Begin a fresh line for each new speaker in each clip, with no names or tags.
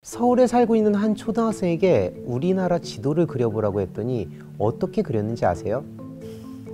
서울에 살고 있는 한 초등학생에게 우리나라 지도를 그려보라고 했더니 어떻게 그렸는지 아세요?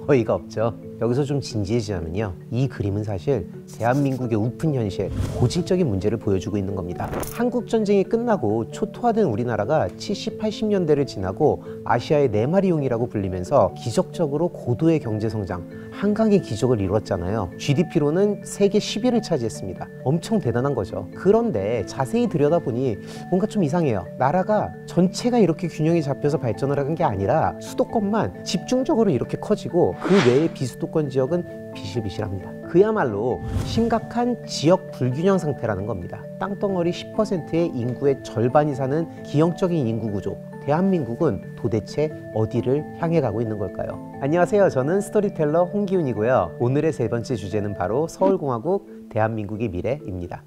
어이가 없죠. 여기서 좀 진지해지자면요, 이 그림은 사실 대한민국의 우픈 현실, 고질적인 문제를 보여주고 있는 겁니다. 한국전쟁이 끝나고 초토화된 우리나라가 70, 80년대를 지나고 아시아의 네 마리 용이라고 불리면서 기적적으로 고도의 경제성장, 한강의 기적을 이뤘잖아요. GDP로는 세계 10위를 차지했습니다. 엄청 대단한 거죠. 그런데 자세히 들여다보니 뭔가 좀 이상해요. 나라가 전체가 이렇게 균형이 잡혀서 발전을 한 게 아니라 수도권만 집중적으로 이렇게 커지고 그 외의 비수도권 지역은 비실비실합니다. 그야말로 심각한 지역 불균형 상태라는 겁니다. 땅덩어리 10%의 인구의 절반이 사는 기형적인 인구 구조, 대한민국은 도대체 어디를 향해 가고 있는 걸까요? 안녕하세요. 저는 스토리텔러 홍기훈이고요. 오늘의 세 번째 주제는 바로 서울공화국, 대한민국의 미래입니다.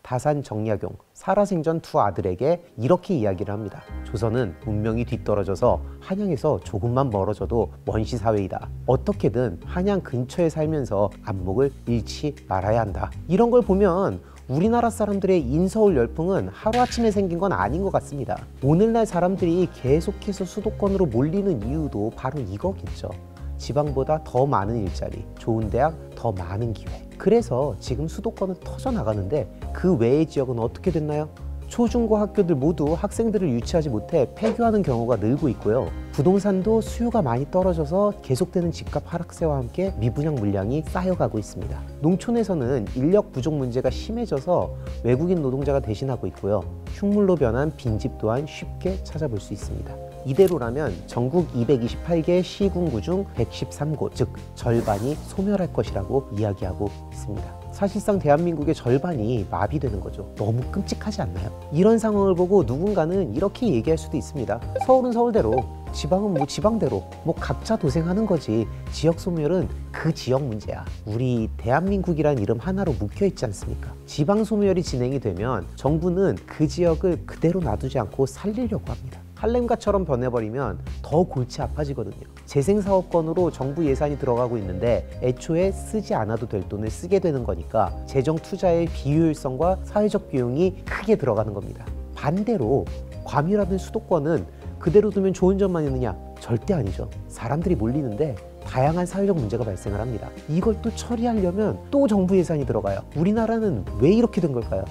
다산 정약용, 살아생전 두 아들에게 이렇게 이야기를 합니다. 조선은 문명이 뒤떨어져서 한양에서 조금만 멀어져도 원시 사회이다. 어떻게든 한양 근처에 살면서 안목을 잃지 말아야 한다. 이런 걸 보면 우리나라 사람들의 인서울 열풍은 하루아침에 생긴 건 아닌 것 같습니다. 오늘날 사람들이 계속해서 수도권으로 몰리는 이유도 바로 이거겠죠. 지방보다 더 많은 일자리, 좋은 대학, 더 많은 기회. 그래서 지금 수도권은 터져나가는데 그 외의 지역은 어떻게 됐나요? 초중고 학교들 모두 학생들을 유치하지 못해 폐교하는 경우가 늘고 있고요. 부동산도 수요가 많이 떨어져서 계속되는 집값 하락세와 함께 미분양 물량이 쌓여가고 있습니다. 농촌에서는 인력 부족 문제가 심해져서 외국인 노동자가 대신하고 있고요. 흉물로 변한 빈집 또한 쉽게 찾아볼 수 있습니다. 이대로라면 전국 228개 시군구 중 113곳, 즉 절반이 소멸할 것이라고 이야기하고 있습니다. 사실상 대한민국의 절반이 마비되는 거죠. 너무 끔찍하지 않나요? 이런 상황을 보고 누군가는 이렇게 얘기할 수도 있습니다. 서울은 서울대로, 지방은 지방대로, 각자 도생하는 거지. 지역 소멸은 그 지역 문제야. 우리 대한민국이란 이름 하나로 묶여있지 않습니까? 지방 소멸이 진행이 되면 정부는 그 지역을 그대로 놔두지 않고 살리려고 합니다. 할렘가처럼 변해버리면 더 골치 아파지거든요. 재생사업권으로 정부 예산이 들어가고 있는데 애초에 쓰지 않아도 될 돈을 쓰게 되는 거니까 재정 투자의 비효율성과 사회적 비용이 크게 들어가는 겁니다. 반대로 과밀화된 수도권은 그대로 두면 좋은 점만 있느냐? 절대 아니죠. 사람들이 몰리는데 다양한 사회적 문제가 발생을 합니다. 이걸 또 처리하려면 또 정부 예산이 들어가요. 우리나라는 왜 이렇게 된 걸까요?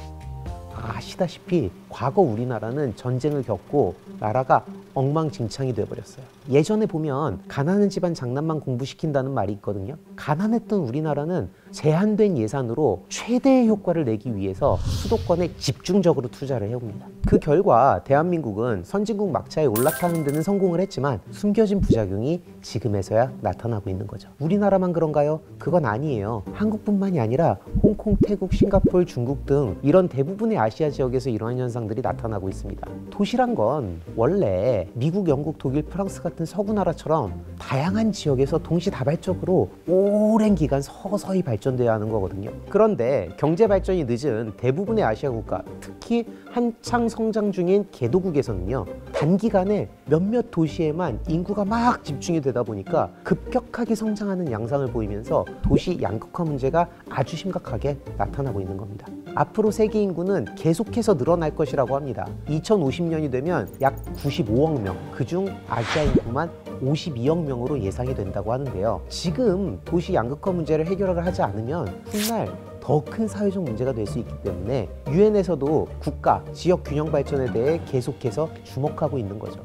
아시다시피 과거 우리나라는 전쟁을 겪고 나라가 엉망진창이 돼버렸어요. 예전에 보면 가난한 집안 장남만 공부시킨다는 말이 있거든요. 가난했던 우리나라는 제한된 예산으로 최대의 효과를 내기 위해서 수도권에 집중적으로 투자를 해옵니다. 그 결과 대한민국은 선진국 막차에 올라타는 데는 성공을 했지만 숨겨진 부작용이 지금에서야 나타나고 있는 거죠. 우리나라만 그런가요? 그건 아니에요. 한국뿐만이 아니라 홍콩, 태국, 싱가포르, 중국 등 이런 대부분의 아시아 지역에서 이러한 현상들이 나타나고 있습니다. 도시란 건 원래 미국, 영국, 독일, 프랑스 같은 서구 나라처럼 다양한 지역에서 동시다발적으로 오랜 기간 서서히 발전돼야 하는 거거든요. 그런데 경제 발전이 늦은 대부분의 아시아 국가, 특히 한창 성장 중인 개도국에서는요, 단기간에 몇몇 도시에만 인구가 막 집중이 되다 보니까 급격하게 성장하는 양상을 보이면서 도시 양극화 문제가 아주 심각하게 나타나고 있는 겁니다. 앞으로 세계 인구는 계속해서 늘어날 것이라고 합니다. 2050년이 되면 약 95억 명, 그중 아시아 인구만 52억 명으로 예상이 된다고 하는데요. 지금 도시 양극화 문제를 해결을 하지 않으면 훗날 더 큰 사회적 문제가 될 수 있기 때문에 유엔에서도 국가, 지역 균형 발전에 대해 계속해서 주목하고 있는 거죠.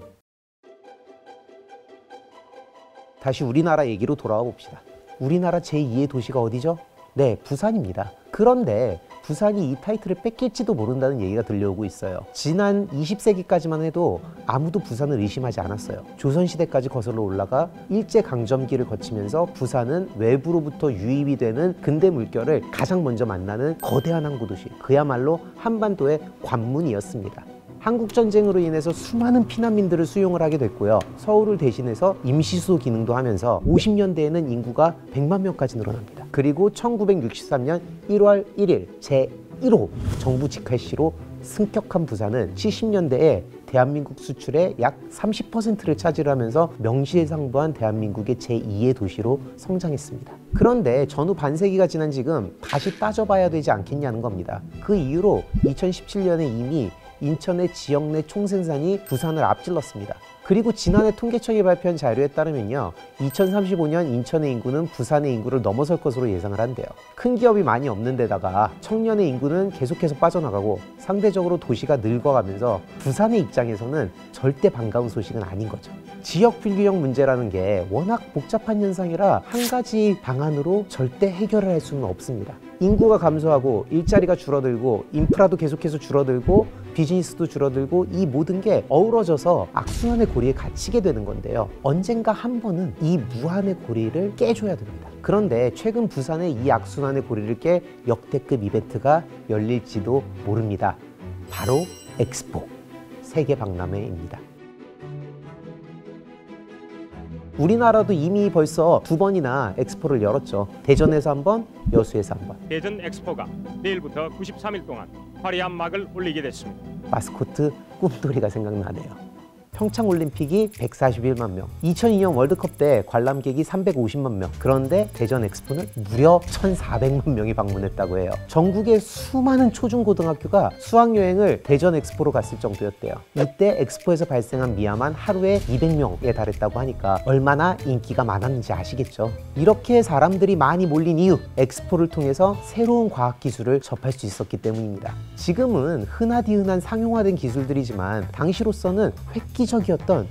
다시 우리나라 얘기로 돌아와 봅시다. 우리나라 제2의 도시가 어디죠? 네, 부산입니다. 그런데 부산이 이 타이틀을 뺏길지도 모른다는 얘기가 들려오고 있어요. 지난 20세기까지만 해도 아무도 부산을 의심하지 않았어요. 조선시대까지 거슬러 올라가 일제강점기를 거치면서 부산은 외부로부터 유입이 되는 근대 물결을 가장 먼저 만나는 거대한 항구도시, 그야말로 한반도의 관문이었습니다. 한국전쟁으로 인해서 수많은 피난민들을 수용을 하게 됐고요. 서울을 대신해서 임시수도 기능도 하면서 50년대에는 인구가 100만 명까지 늘어납니다. 그리고 1963년 1월 1일 제1호 정부 직할시로 승격한 부산은 70년대에 대한민국 수출의 약 30%를 차지하면서 명실상부한 대한민국의 제2의 도시로 성장했습니다. 그런데 전후 반세기가 지난 지금 다시 따져봐야 되지 않겠냐는 겁니다. 그 이후로 2017년에 이미 인천의 지역 내 총생산이 부산을 앞질렀습니다. 그리고 지난해 통계청이 발표한 자료에 따르면요, 2035년 인천의 인구는 부산의 인구를 넘어설 것으로 예상을 한대요. 큰 기업이 많이 없는 데다가 청년의 인구는 계속해서 빠져나가고 상대적으로 도시가 늙어가면서 부산의 입장에서는 절대 반가운 소식은 아닌 거죠. 지역 불균형 문제라는 게 워낙 복잡한 현상이라 한 가지 방안으로 절대 해결을 할 수는 없습니다. 인구가 감소하고 일자리가 줄어들고 인프라도 계속해서 줄어들고 비즈니스도 줄어들고 이 모든 게 어우러져서 악순환의 고리에 갇히게 되는 건데요. 언젠가 한 번은 이 무한의 고리를 깨줘야 됩니다. 그런데 최근 부산에 이 악순환의 고리를 깨 역대급 이벤트가 열릴지도 모릅니다. 바로 엑스포 세계박람회입니다. 우리나라도 이미 벌써 2번이나 엑스포를 열었죠. 대전에서 한 번, 여수에서 한 번.
대전 엑스포가 내일부터 93일 동안 화려한 막을 올리게 됐습니다.
마스코트 꿈돌이가 생각나네요. 평창올림픽이 141만 명, 2002년 월드컵 때 관람객이 350만 명, 그런데 대전 엑스포는 무려 1,400만 명이 방문했다고 해요. 전국의 수많은 초중고등학교가 수학여행을 대전 엑스포로 갔을 정도였대요. 이때 엑스포에서 발생한 미아만 하루에 200명에 달했다고 하니까 얼마나 인기가 많았는지 아시겠죠? 이렇게 사람들이 많이 몰린 이유, 엑스포를 통해서 새로운 과학기술을 접할 수 있었기 때문입니다. 지금은 흔하디 흔한 상용화된 기술들이지만 당시로서는 획기적이었던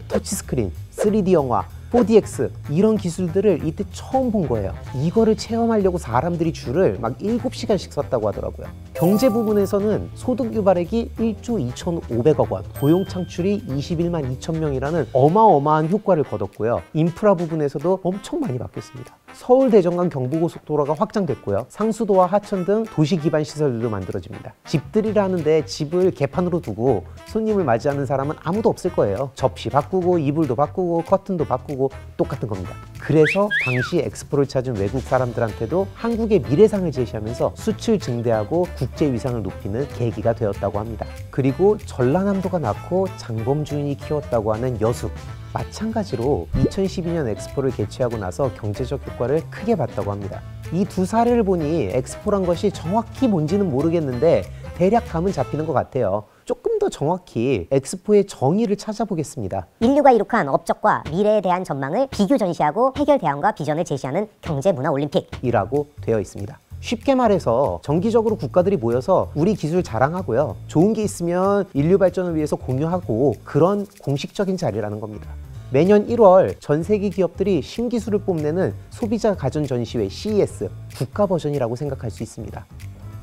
터치스크린, 3D 영화, 4DX 이런 기술들을 이때 처음 본 거예요. 이거를 체험하려고 사람들이 줄을 막 7시간씩 섰다고 하더라고요. 경제 부분에서는 소득 유발액이 1조 2,500억 원, 고용 창출이 21만 2천 명이라는 어마어마한 효과를 거뒀고요. 인프라 부분에서도 엄청 많이 바뀌었습니다. 서울 대전간 경부고속도로가 확장됐고요. 상수도와 하천 등 도시 기반 시설들도 만들어집니다. 집들이라는데 집을 개판으로 두고 손님을 맞이하는 사람은 아무도 없을 거예요. 접시 바꾸고 이불도 바꾸고 커튼도 바꾸고 똑같은 겁니다. 그래서 당시 엑스포를 찾은 외국 사람들한테도 한국의 미래상을 제시하면서 수출 증대하고 국제 위상을 높이는 계기가 되었다고 합니다. 그리고 전라남도가 낳고 장범준이 키웠다고 하는 여수, 마찬가지로 2012년 엑스포를 개최하고 나서 경제적 효과를 크게 봤다고 합니다. 이 두 사례를 보니 엑스포란 것이 정확히 뭔지는 모르겠는데 대략 감은 잡히는 것 같아요. 조금 더 정확히 엑스포의 정의를 찾아보겠습니다.
인류가 이룩한 업적과 미래에 대한 전망을 비교 전시하고 해결 대안과 비전을 제시하는 경제문화올림픽
이라고 되어 있습니다. 쉽게 말해서 정기적으로 국가들이 모여서 우리 기술 자랑하고요. 좋은 게 있으면 인류 발전을 위해서 공유하고 그런 공식적인 자리라는 겁니다. 매년 1월 전 세계 기업들이 신기술을 뽐내는 소비자 가전 전시회 CES 국가 버전이라고 생각할 수 있습니다.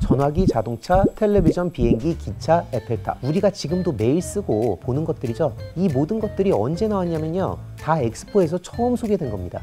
전화기, 자동차, 텔레비전, 비행기, 기차, 에펠탑 우리가 지금도 매일 쓰고 보는 것들이죠. 이 모든 것들이 언제 나왔냐면요, 다 엑스포에서 처음 소개된 겁니다.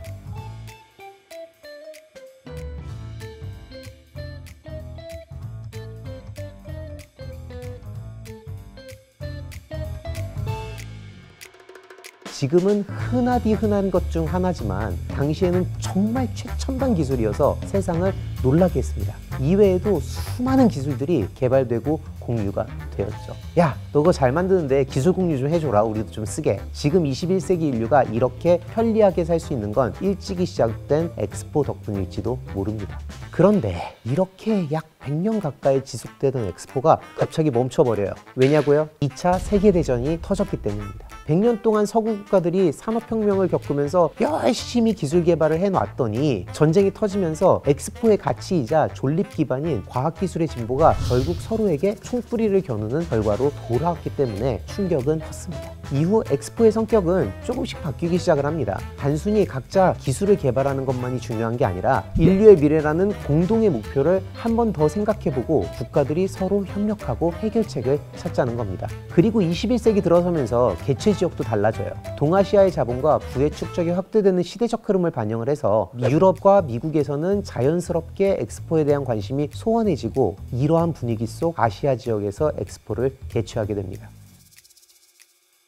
지금은 흔하디 흔한 것 중 하나지만 당시에는 정말 최첨단 기술이어서 세상을 놀라게 했습니다. 이외에도 수많은 기술들이 개발되고 공유가 되었죠. 야, 너 그거 잘 만드는데 기술 공유 좀 해줘라. 우리도 좀 쓰게. 지금 21세기 인류가 이렇게 편리하게 살 수 있는 건 일찍이 시작된 엑스포 덕분일지도 모릅니다. 그런데 이렇게 약 100년 가까이 지속되던 엑스포가 갑자기 멈춰버려요. 왜냐고요? 2차 세계대전이 터졌기 때문입니다. 100년 동안 서구 국가들이 산업혁명을 겪으면서 열심히 기술 개발을 해놨더니 전쟁이 터지면서 엑스포의 가치이자 존립 기반인 과학기술의 진보가 결국 서로에게 총뿌리를 겨누는 결과로 돌아왔기 때문에 충격은 컸습니다. 이후 엑스포의 성격은 조금씩 바뀌기 시작을 합니다. 단순히 각자 기술을 개발하는 것만이 중요한 게 아니라 인류의 미래라는 공동의 목표를 한 번 더 생각해보고 국가들이 서로 협력하고 해결책을 찾자는 겁니다. 그리고 21세기 들어서면서 개최 지역도 달라져요. 동아시아의 자본과 부의 축적이 확대되는 시대적 흐름을 반영을 해서 유럽과 미국에서는 자연스럽게 엑스포에 대한 관심이 소원해지고 이러한 분위기 속 아시아 지역에서 엑스포를 개최하게 됩니다.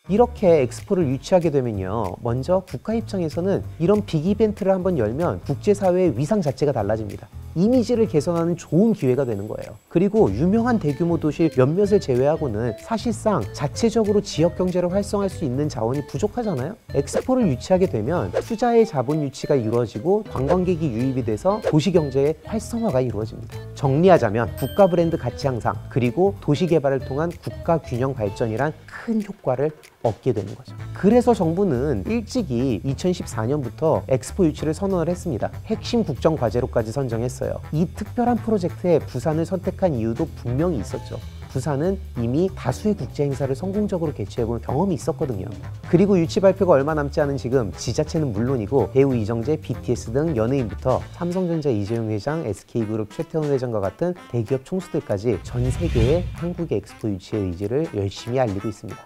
이렇게 엑스포를 유치하게 되면요, 먼저 국가 입장에서는 이런 빅 이벤트를 한번 열면 국제사회의 위상 자체가 달라집니다. 이미지를 개선하는 좋은 기회가 되는 거예요. 그리고 유명한 대규모 도시 몇몇을 제외하고는 사실상 자체적으로 지역 경제를 활성화할 수 있는 자원이 부족하잖아요. 엑스포를 유치하게 되면 투자의 자본 유치가 이루어지고 관광객이 유입이 돼서 도시 경제의 활성화가 이루어집니다. 정리하자면 국가 브랜드 가치 향상, 그리고 도시 개발을 통한 국가 균형 발전이란 큰 효과를 얻게 되는 거죠. 그래서 정부는 일찍이 2014년부터 엑스포 유치를 선언을 했습니다. 핵심 국정 과제로까지 선정했어요. 이 특별한 프로젝트에 부산을 선택한 이유도 분명히 있었죠. 부산은 이미 다수의 국제 행사를 성공적으로 개최해본 경험이 있었거든요. 그리고 유치 발표가 얼마 남지 않은 지금 지자체는 물론이고 배우 이정재, BTS 등 연예인부터 삼성전자 이재용 회장, SK그룹 최태원 회장과 같은 대기업 총수들까지 전 세계에 한국의 엑스포 유치의 의지를 열심히 알리고 있습니다.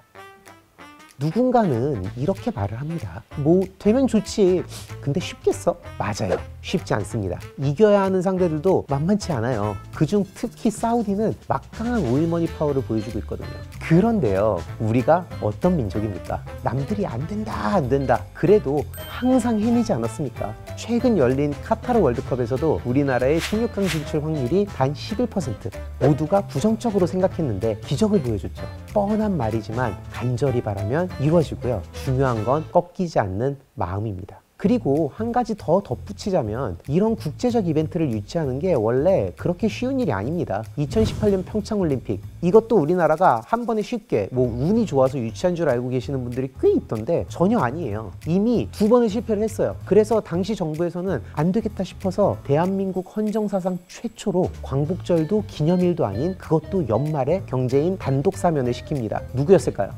누군가는 이렇게 말을 합니다. 뭐 되면 좋지. 근데 쉽겠어? 맞아요. 쉽지 않습니다. 이겨야 하는 상대들도 만만치 않아요. 그중 특히 사우디는 막강한 오일머니 파워를 보여주고 있거든요. 그런데요, 우리가 어떤 민족입니까? 남들이 안 된다 그래도 항상 해내지 않았습니까? 최근 열린 카타르 월드컵에서도 우리나라의 16강 진출 확률이 단 11%. 모두가 부정적으로 생각했는데 기적을 보여줬죠. 뻔한 말이지만 간절히 바라면 이루어지고요. 중요한 건 꺾이지 않는 마음입니다. 그리고 한 가지 더 덧붙이자면 이런 국제적 이벤트를 유치하는 게 원래 그렇게 쉬운 일이 아닙니다. 2018년 평창올림픽, 이것도 우리나라가 한 번에 쉽게 뭐 운이 좋아서 유치한 줄 알고 계시는 분들이 꽤 있던데 전혀 아니에요. 이미 2번을 실패를 했어요. 그래서 당시 정부에서는 안 되겠다 싶어서 대한민국 헌정사상 최초로 광복절도 기념일도 아닌 그것도 연말에 경제인 단독 사면을 시킵니다. 누구였을까요?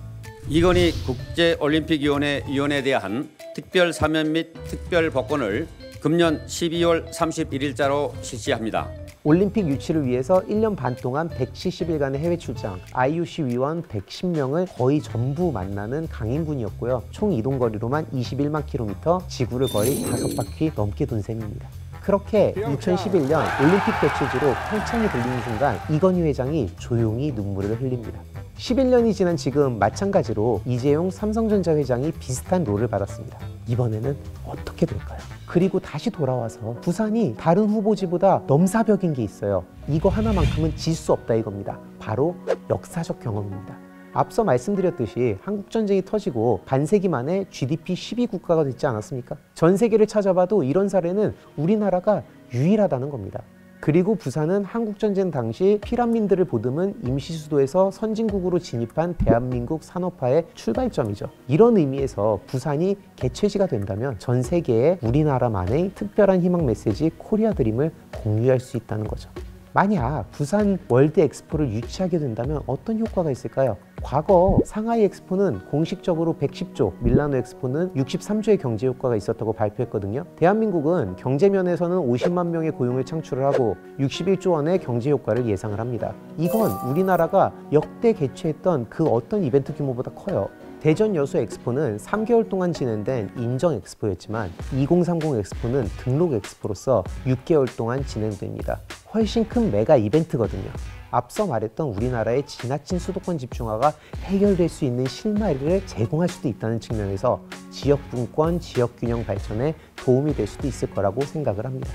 이건희 국제올림픽위원회 위원에 대한 특별 사면 및 특별 복권을 금년 12월 31일자로 실시합니다.
올림픽 유치를 위해서 1년 반 동안 170일간의 해외 출장, IOC 위원 110명을 거의 전부 만나는 강인군이었고요. 총 이동거리로만 21만 킬로미터, 지구를 거의 5바퀴 넘게 돈 셈입니다. 그렇게 2011년 올림픽 개최지로 평창이 들리는 순간 이건희 회장이 조용히 눈물을 흘립니다. 11년이 지난 지금 마찬가지로 이재용 삼성전자 회장이 비슷한 롤을 받았습니다. 이번에는 어떻게 될까요? 그리고 다시 돌아와서 부산이 다른 후보지보다 넘사벽인 게 있어요. 이거 하나만큼은 질 수 없다 이겁니다. 바로 역사적 경험입니다. 앞서 말씀드렸듯이 한국전쟁이 터지고 반세기 만에 GDP 10위 국가가 됐지 않았습니까? 전 세계를 찾아봐도 이런 사례는 우리나라가 유일하다는 겁니다. 그리고 부산은 한국전쟁 당시 피란민들을 보듬은 임시수도에서 선진국으로 진입한 대한민국 산업화의 출발점이죠. 이런 의미에서 부산이 개최지가 된다면 전 세계에 우리나라만의 특별한 희망 메시지 코리아 드림을 공유할 수 있다는 거죠. 만약 부산 월드 엑스포를 유치하게 된다면 어떤 효과가 있을까요? 과거 상하이 엑스포는 공식적으로 110조, 밀라노 엑스포는 63조의 경제 효과가 있었다고 발표했거든요. 대한민국은 경제면에서는 50만 명의 고용을 창출을 하고 61조 원의 경제 효과를 예상을 합니다. 이건 우리나라가 역대 개최했던 그 어떤 이벤트 규모보다 커요. 대전 여수 엑스포는 3개월 동안 진행된 인정 엑스포였지만 2030 엑스포는 등록 엑스포로서 6개월 동안 진행됩니다. 훨씬 큰 메가 이벤트거든요. 앞서 말했던 우리나라의 지나친 수도권 집중화가 해결될 수 있는 실마리를 제공할 수도 있다는 측면에서 지역 분권, 지역 균형 발전에 도움이 될 수도 있을 거라고 생각을 합니다.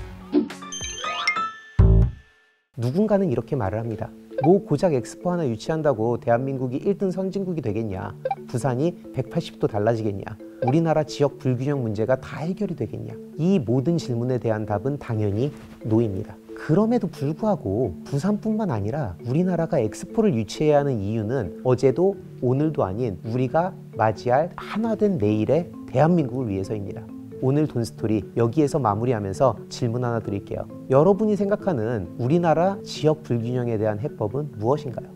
누군가는 이렇게 말을 합니다. 뭐 고작 엑스포 하나 유치한다고 대한민국이 1등 선진국이 되겠냐? 부산이 180도 달라지겠냐? 우리나라 지역 불균형 문제가 다 해결이 되겠냐? 이 모든 질문에 대한 답은 당연히 노입니다. 그럼에도 불구하고 부산뿐만 아니라 우리나라가 엑스포를 유치해야 하는 이유는 어제도 오늘도 아닌 우리가 맞이할 하나된 내일의 대한민국을 위해서입니다. 오늘 돈스토리 여기에서 마무리하면서 질문 하나 드릴게요. 여러분이 생각하는 우리나라 지역 불균형에 대한 해법은 무엇인가요?